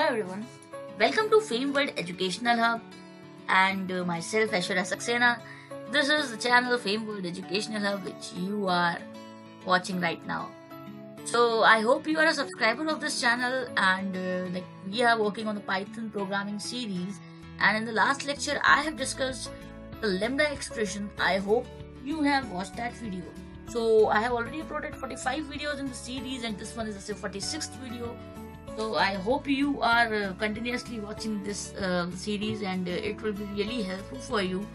everyone, welcome to Fame World Educational Hub and myself Aishwarya Saxena. This is the channel Fame World Educational Hub which you are watching right now. So I hope you are a subscriber of this channel and we are working on the Python programming series, and in the last lecture I have discussed the Lambda Expression. I hope you have watched that video. So I have already uploaded 45 videos in the series and this one is the 46th video. So I hope you are continuously watching this series and it will be really helpful for you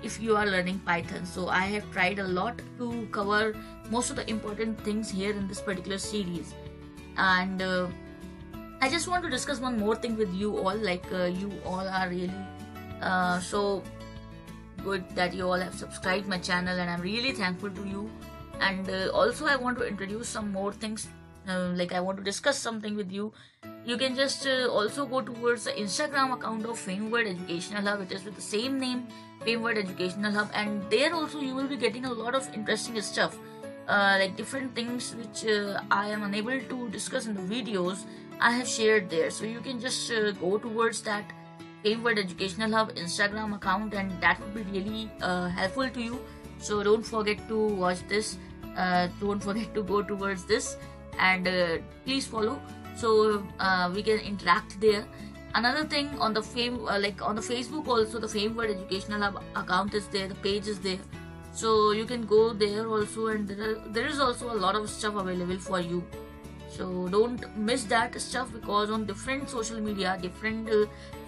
if you are learning Python. So I have tried a lot to cover most of the important things here in this particular series, and I just want to discuss one more thing with you all. You all are really so good that you all have subscribed my channel, and I'm really thankful to you. And also I want to introduce some more things. I want to discuss something with you. You can just also go towards the Instagram account of Fame World Educational Hub. It is with the same name, Fame World Educational Hub, and there also you will be getting a lot of interesting stuff, like different things which I am unable to discuss in the videos. I have shared there, so you can just go towards that Fame World Educational Hub Instagram account, and that would be really helpful to you. So don't forget to watch this. Don't forget to go towards this, and please follow so we can interact there. Another thing, on the on the Facebook also, the Fame World Educational Hub account is there, the page is there, so you can go there also, and there is also a lot of stuff available for you. So don't miss that stuff, because on different social media, different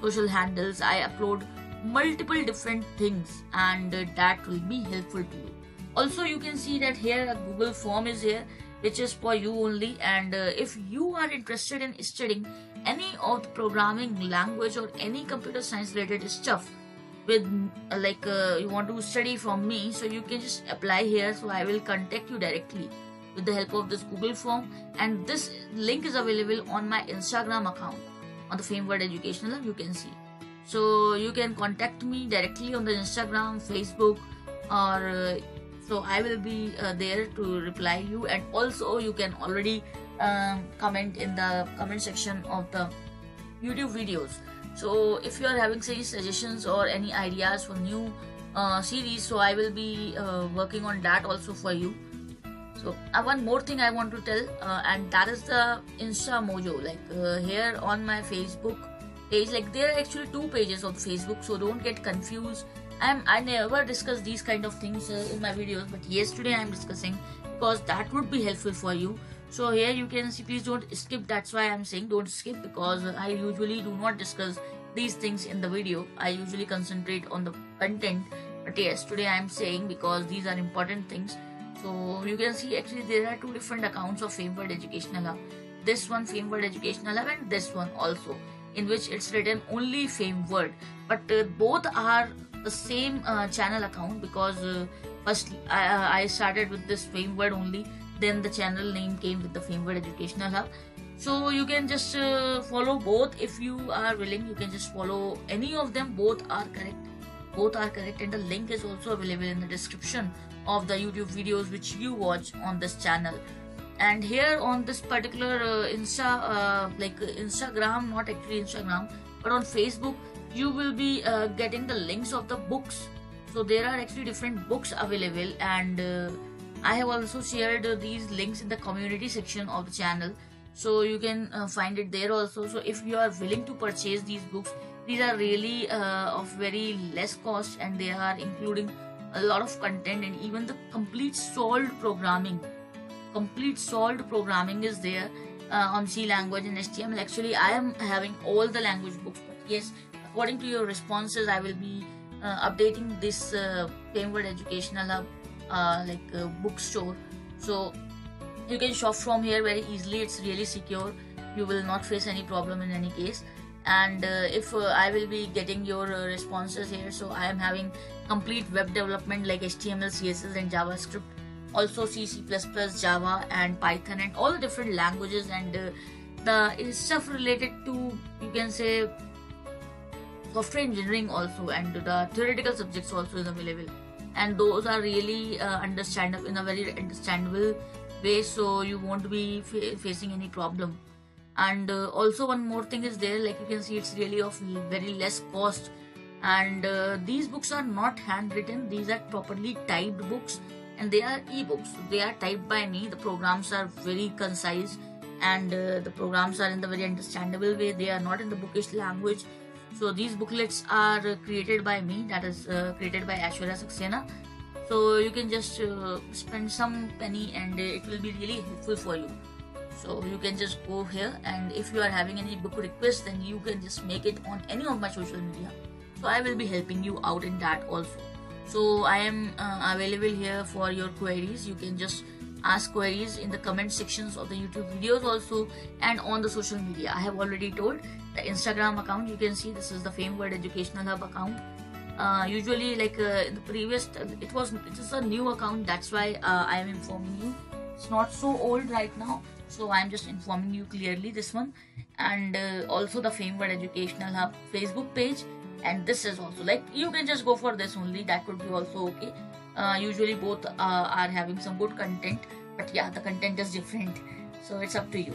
social handles, I upload multiple different things, and that will be helpful to you. Also, you can see that here a Google form is here, which is for you only, and if you are interested in studying any of the programming language or any computer science related stuff with you want to study from me, so you can just apply here. So I will contact you directly with the help of this Google form, and this link is available on my Instagram account on the Fame World Educational Hub. You can see, so you can contact me directly on the Instagram, Facebook, or so I will be there to reply you. And also you can already comment in the comment section of the YouTube videos. So if you are having any suggestions or any ideas for new series, so I will be working on that also for you. So one more thing I want to tell, and that is the Insta Mojo. Here on my Facebook page, there are actually two pages of Facebook, so don't get confused. I never discuss these kind of things in my videos, but yes, today I am discussing because that would be helpful for you. So here you can see, please don't skip. That's why I am saying don't skip, because I usually do not discuss these things in the video. I usually concentrate on the content, but yes, today I am saying because these are important things. So you can see actually there are two different accounts of Fame World Educational Hub. This one, Fame World Educational Hub, and this one also, in which it's written only Fame World, but both are the same channel account, because first I started with this Fame World only, then the channel name came with the Fame World Educational Hub. So you can just follow both if you are willing. You can just follow any of them. Both are correct, and the link is also available in the description of the YouTube videos which you watch on this channel. And here on this particular Instagram, not actually Instagram, but on Facebook, you will be getting the links of the books. So there are actually different books available, and I have also shared these links in the community section of the channel, so you can find it there also. So if you are willing to purchase these books, these are really of very less cost, and they are including a lot of content, and even the complete solved programming is there on C language and HTML. Actually, I am having all the language books, but yes, according to your responses, I will be updating this Fame World Educational Hub bookstore. So you can shop from here very easily. It's really secure. You will not face any problem in any case. And if I will be getting your responses here, so I am having complete web development like HTML, CSS, and JavaScript. Also C, C++, Java, and Python, and all the different languages, and the stuff related to, you can say, software engineering also, and the theoretical subjects also is available, and those are really understandable in a very understandable way, so you won't be facing any problem. And also one more thing is there, like you can see it's really of very less cost. And these books are not handwritten, these are properly typed books, and they are ebooks. They are typed by me. The programs are very concise, and the programs are in the very understandable way. They are not in the bookish language. So these booklets are created by me, that is created by Aishwarya Saxena. So you can just spend some penny and it will be really helpful for you. So you can just go here, and if you are having any book request, then you can just make it on any of my social media. So I will be helping you out in that also. So I am available here for your queries. You can just ask queries in the comment sections of the YouTube videos also, and on the social media. I have already told the Instagram account. You can see this is the Fame World Educational Hub account. Usually, like in the previous, it is a new account. That's why I am informing you. It's not so old right now, so I am just informing you clearly this one. And also the Fame World Educational Hub Facebook page. And this is also, like, you can just go for this only, that would be also okay. Usually both are having some good content, but yeah, the content is different, so it's up to you.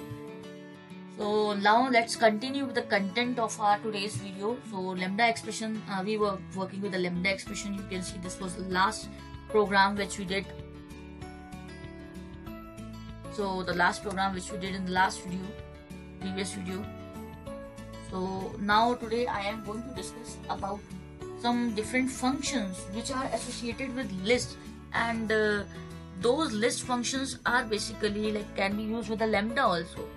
So now let's continue with the content of our today's video. So Lambda Expression, we were working with the Lambda Expression. You can see this was the last program which we did. So the last program which we did in the last video, previous video. So now today I am going to discuss about some different functions which are associated with lists, and those list functions are basically like can be used with the Lambda also,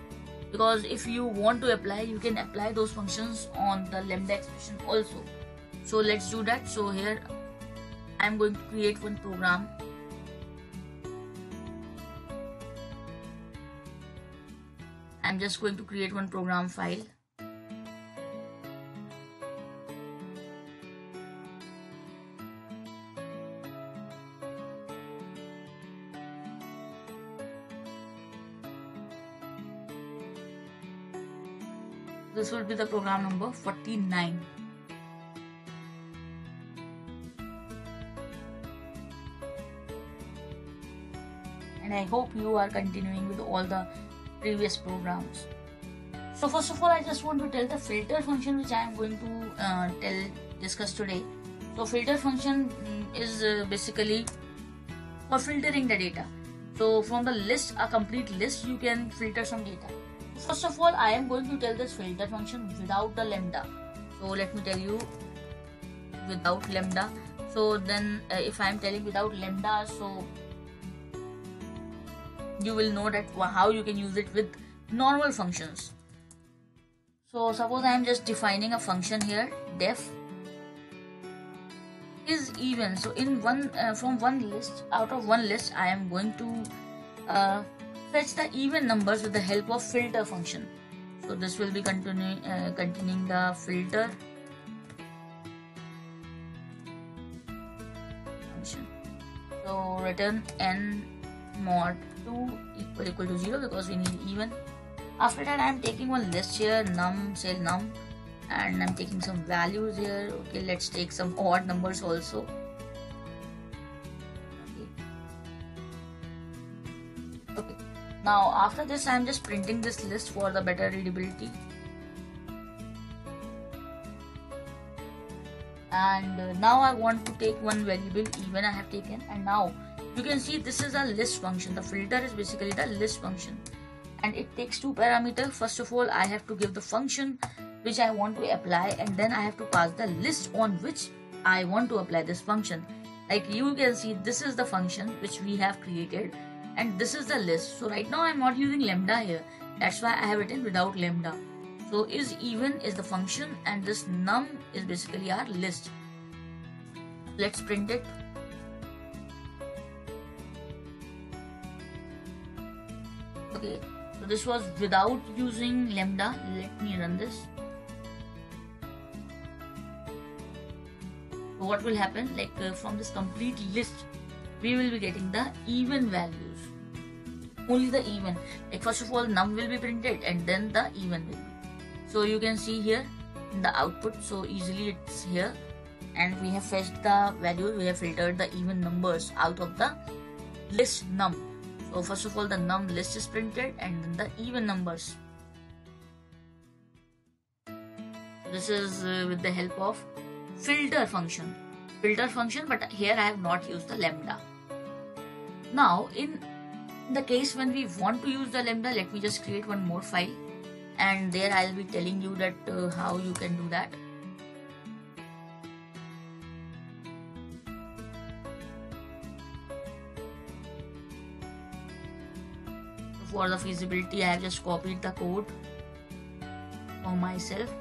because if you want to apply, you can apply those functions on the Lambda expression also. So let's do that. So here I am going to create one program. I'm just going to create one program file. This will be the program number 49. And I hope you are continuing with all the previous programs. So first of all, I just want to tell the filter function which I am going to discuss today. So filter function is basically for filtering the data. So from the list, a complete list, you can filter some data. First of all, I am going to tell this filter function without the Lambda. So let me tell you without Lambda. So then if I am telling without Lambda, so you will know that how you can use it with normal functions. So suppose I am just defining a function here, def is even. So in one from one list, out of one list, I am going to fetch the even numbers with the help of filter function. So this will be containing the filter function. So return n mod 2 equal to 0 because we need even. After that, I am taking one list here, num, say num, and I'm taking some values here. Okay, let's take some odd numbers also. Okay. Now after this, I am just printing this list for the better readability. And now I want to take one variable even I have taken, and now you can see this is a list function. The filter is basically the list function, and it takes two parameters. First of all, I have to give the function which I want to apply, and then I have to pass the list on which I want to apply this function. Like you can see, this is the function which we have created, and this is the list. So right now I'm not using Lambda here, that's why I have written without Lambda. So is even is the function, and this num is basically our list. Let's print it. Okay, so this was without using Lambda. Let me run this. So what will happen, like from this complete list, we will be getting the even values. Only the even. Like first of all, num will be printed, and then the even will be. So you can see here in the output, so easily it's here, and we have fetched the values. We have filtered the even numbers out of the list num. So first of all, the num list is printed, and then the even numbers. This is with the help of filter function. But here I have not used the lambda. Now in the case when we want to use the lambda, let me just create one more file, and there I'll be telling you that how you can do that. For the feasibility, I have just copied the code for myself.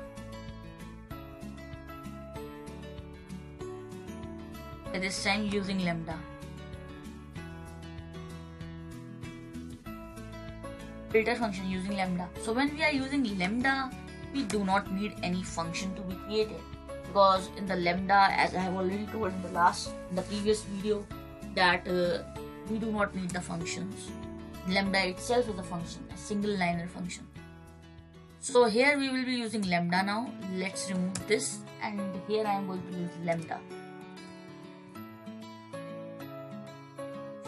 At this time using lambda. Filter function using lambda. So when we are using lambda, we do not need any function to be created, because in the lambda, as I have already told in the previous video, that we do not need the functions. Lambda itself is a function, a single liner function. So here we will be using lambda now. Let's remove this, and here I am going to use lambda.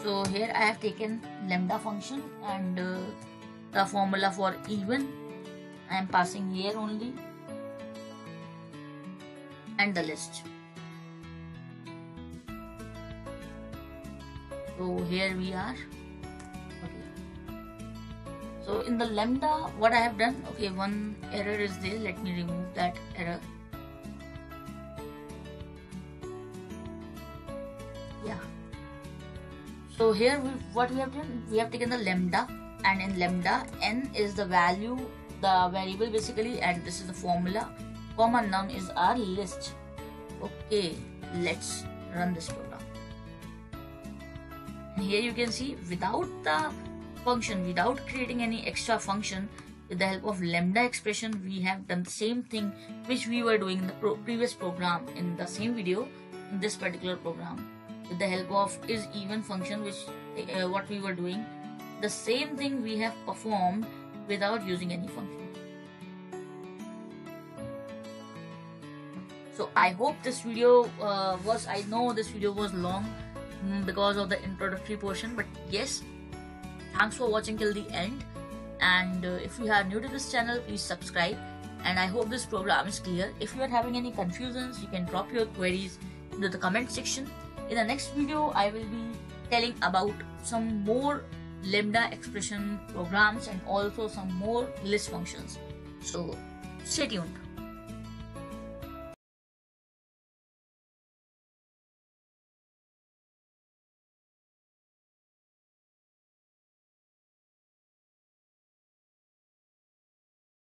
So here I have taken lambda function, and the formula for even I am passing here only, and the list. So here we are. So in the lambda, what I have done, okay, one error is there. Let me remove that error. Yeah. So here what we have done, we have taken the lambda, and in lambda, n is the value, the variable basically, and this is the formula. Comma none is our list. Okay, let's run this program. And here you can see, without the function, without creating any extra function, with the help of lambda expression, we have done the same thing which we were doing in the previous program, in the same video, in this particular program. With the help of is even function, which what we were doing, the same thing we have performed without using any function. So I hope this video I know this video was long because of the introductory portion, but yes, thanks for watching till the end, and if you are new to this channel, please subscribe, and I hope this program is clear. If you are having any confusions, you can drop your queries into the comment section. In the next video, I will be telling about some more lambda expression programs and also some more list functions. So stay tuned.